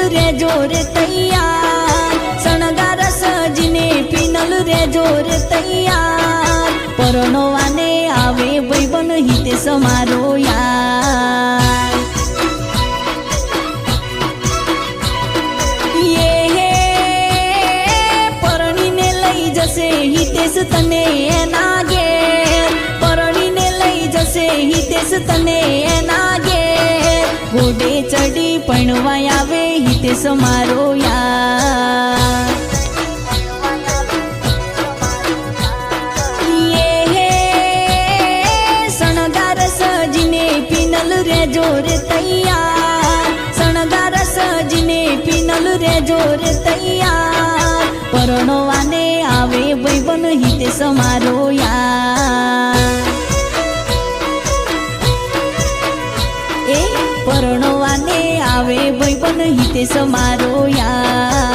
રેજો રે તૈયાર શણગાર સજીને પીનલ રેજો રે તૈયાર પરણવાને આવે ભાઈબંધ હિતેશ મારો યાર પરણીને લઈ જશે હિતેશ તને એના ઘેર પરણીને લઈ જશે હિતેશ તને એના ઘેર ઘોડે ચડી પણવા આવે હિતેશ મારો યાર શણગાર સજીને પીનલ રેજો રે તૈયાર શણગાર સજીને પીનલ રેજો રે તૈયાર પરણવાને આવે ભાઈબંધ હિતેશ મારો યાર પરણવાને આવે ભાઈબંધ હિતેશ મારો યાર